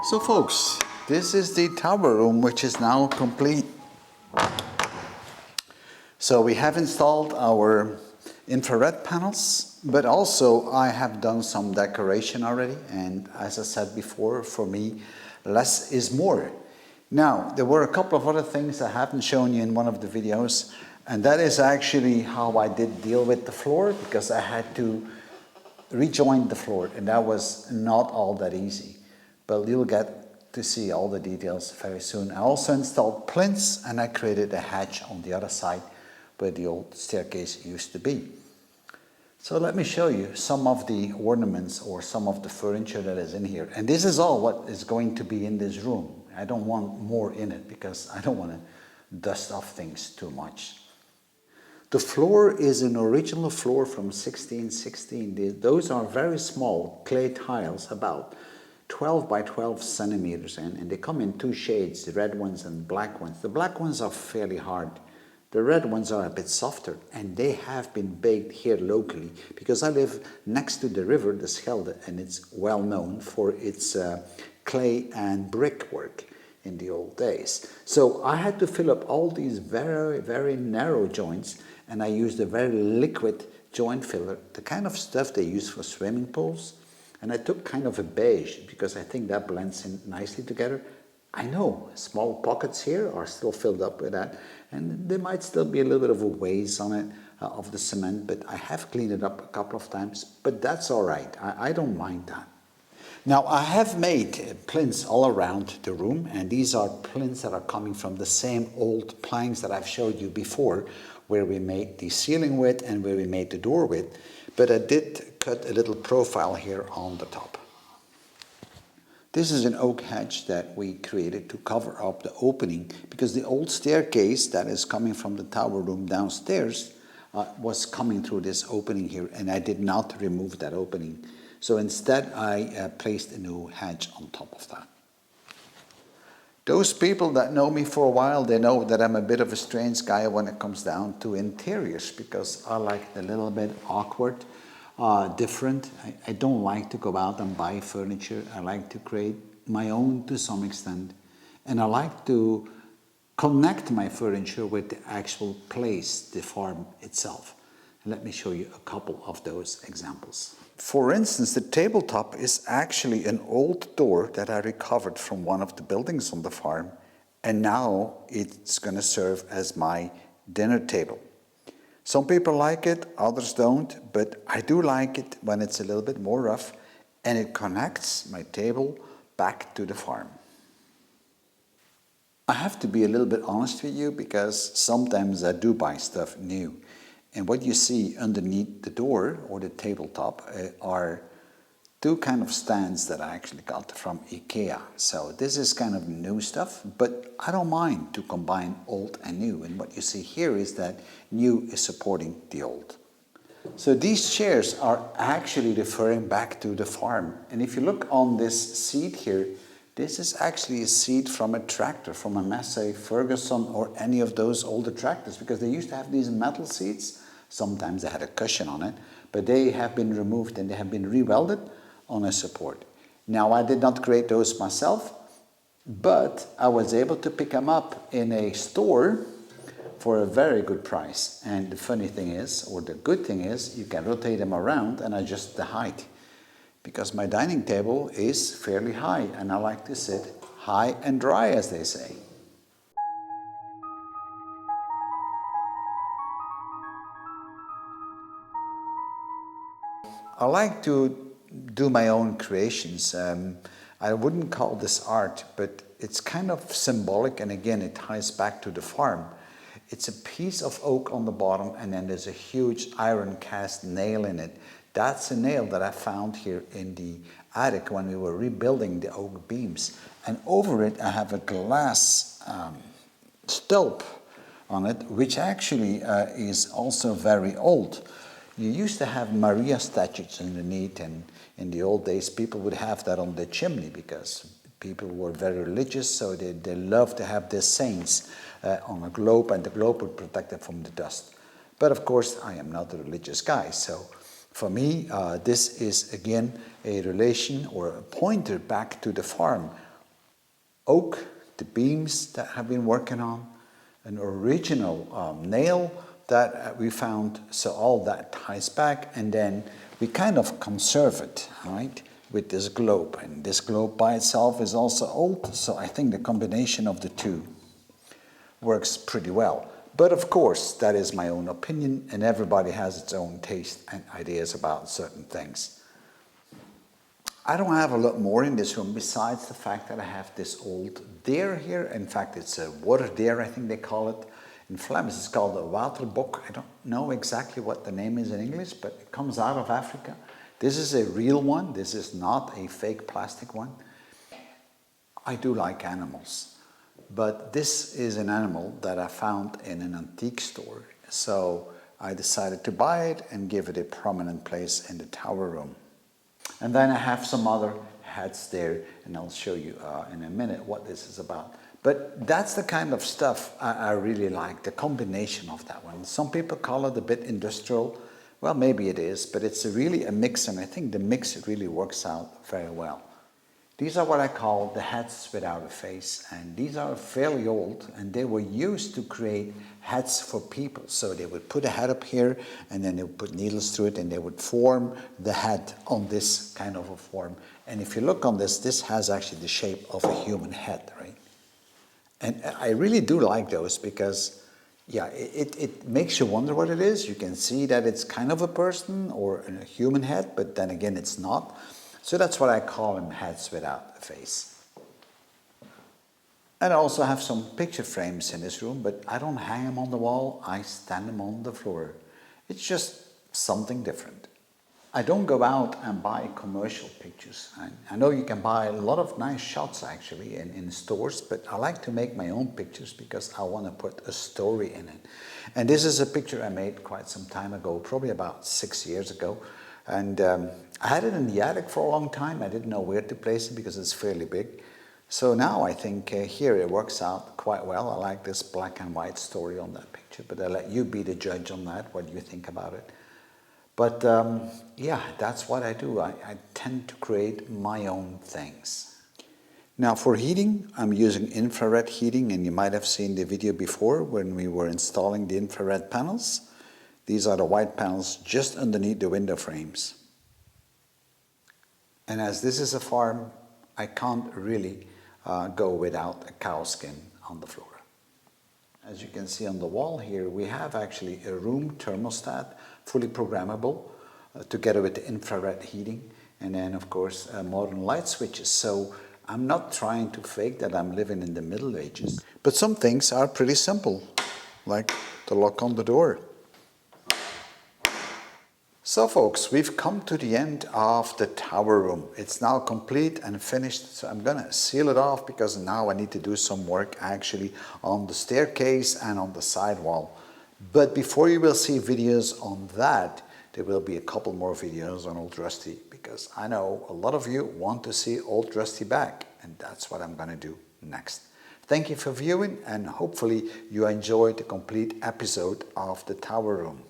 So folks, this is the tower room which is now complete. So we have installed our infrared panels, but also I have done some decoration already, and as I said before, for me less is more. Now there were a couple of other things I haven't shown you in one of the videos, and that is actually how I did deal with the floor, because I had to rejoin the floor, and that was not all that easy. But you'll get to see all the details very soon. I also installed plinths, and I created a hedge on the other side where the old staircase used to be. So let me show you some of the ornaments or some of the furniture that is in here. And this is all what is going to be in this room. I don't want more in it because I don't want to dust off things too much. The floor is an original floor from 1616. Those are very small clay tiles, about 12 by 12 centimeters, and they come in two shades, the red ones and black ones. The black ones are fairly hard. The red ones are a bit softer, and they have been baked here locally because I live next to the river, the Schelde, and it's well known for its clay and brickwork in the old days. So I had to fill up all these very, very narrow joints, and I used a very liquid joint filler, the kind of stuff they use for swimming pools. And I took kind of a beige because I think that blends in nicely together. I know small pockets here are still filled up with that, and there might still be a little bit of a waste on it of the cement, but I have cleaned it up a couple of times, but that's all right. I don't mind that. Now I have made plinths all around the room, and these are plinths that are coming from the same old planks that I've showed you before, where we made the ceiling with and where we made the door with, but I did cut a little profile here on the top. This is an oak hedge that we created to cover up the opening, because the old staircase that is coming from the tower room downstairs was coming through this opening here, and I did not remove that opening. So instead I placed a new hedge on top of that. Those people that know me for a while, they know that I'm a bit of a strange guy when it comes down to interiors, because I like it a little bit awkward, different. I don't like to go out and buy furniture. I like to create my own to some extent, and I like to connect my furniture with the actual place, the farm itself. And let me show you a couple of those examples. For instance, the tabletop is actually an old door that I recovered from one of the buildings on the farm, and now it's going to serve as my dinner table. Some people like it, others don't, but I do like it when it's a little bit more rough, and it connects my table back to the farm. I have to be a little bit honest with you, because sometimes I do buy stuff new. And what you see underneath the door or the tabletop are two kind of stands that I actually got from IKEA. So this is kind of new stuff, but I don't mind to combine old and new. And what you see here is that new is supporting the old. So these chairs are actually referring back to the farm. And if you look on this seat here, this is actually a seat from a tractor, from a Massey Ferguson or any of those older tractors, because they used to have these metal seats. Sometimes they had a cushion on it, but they have been removed and they have been re-welded on a support. Now, I did not create those myself, but I was able to pick them up in a store for a very good price. And the funny thing is, or the good thing is, you can rotate them around and adjust the height, because my dining table is fairly high and I like to sit high and dry, as they say. I like to do my own creations. I wouldn't call this art, but it's kind of symbolic, and again it ties back to the farm. It's a piece of oak on the bottom, and then there's a huge iron cast nail in it. That's a nail that I found here in the attic when we were rebuilding the oak beams. And over it I have a glass stulp on it, which actually is also very old. You used to have Maria statues underneath, and in the old days people would have that on the chimney because people were very religious, so they loved to have their saints on a globe, and the globe would protect them from the dust. But of course I am not a religious guy, so for me this is again a relation or a pointer back to the farm, oak, the beams that I've been working on, an original nail that we found, so all that ties back, and then we kind of conserve it, right, with this globe. And this globe by itself is also old, so I think the combination of the two works pretty well. But of course, that is my own opinion, and everybody has its own taste and ideas about certain things. I don't have a lot more in this room besides the fact that I have this old deer here. In fact, it's a water deer, I think they call it. In Flemish, it's called a waterbok. I don't know exactly what the name is in English, but it comes out of Africa. This is a real one. This is not a fake plastic one. I do like animals, but this is an animal that I found in an antique store. So I decided to buy it and give it a prominent place in the tower room. And then I have some other hats there, and I'll show you in a minute what this is about. But that's the kind of stuff I really like, the combination of that one. Some people call it a bit industrial. Well, maybe it is, but it's really a mix, and I think the mix really works out very well. These are what I call the hats without a face, and these are fairly old, and they were used to create hats for people. So they would put a hat up here, and then they would put needles through it, and they would form the hat on this kind of a form. And if you look on this, this has actually the shape of a human head, right? And I really do like those because, yeah, it makes you wonder what it is. You can see that it's kind of a person or a human head, but then again, it's not. So that's what I call them, hats without a face. And I also have some picture frames in this room, but I don't hang them on the wall. I stand them on the floor. It's just something different. I don't go out and buy commercial pictures. I know you can buy a lot of nice shots actually in stores, but I like to make my own pictures because I want to put a story in it. And this is a picture I made quite some time ago, probably about 6 years ago. And I had it in the attic for a long time. I didn't know where to place it because it's fairly big. So now I think here it works out quite well. I like this black and white story on that picture, but I'll let you be the judge on that, what you think about it. But yeah, that's what I do. I tend to create my own things. Now for heating, I'm using infrared heating, and you might have seen the video before when we were installing the infrared panels. These are the white panels just underneath the window frames. And as this is a farm, I can't really go without a cow skin on the floor. As you can see on the wall here, we have actually a room thermostat, fully programmable, together with the infrared heating, and then of course modern light switches. So I'm not trying to fake that I'm living in the Middle Ages. But some things are pretty simple, like the lock on the door. So folks, we've come to the end of the tower room. It's now complete and finished, so I'm gonna seal it off because now I need to do some work actually on the staircase and on the side wall. But before you will see videos on that, there will be a couple more videos on Old Rusty, because I know a lot of you want to see Old Rusty back, and that's what I'm gonna do next. Thank you for viewing, and hopefully you enjoyed the complete episode of the tower room.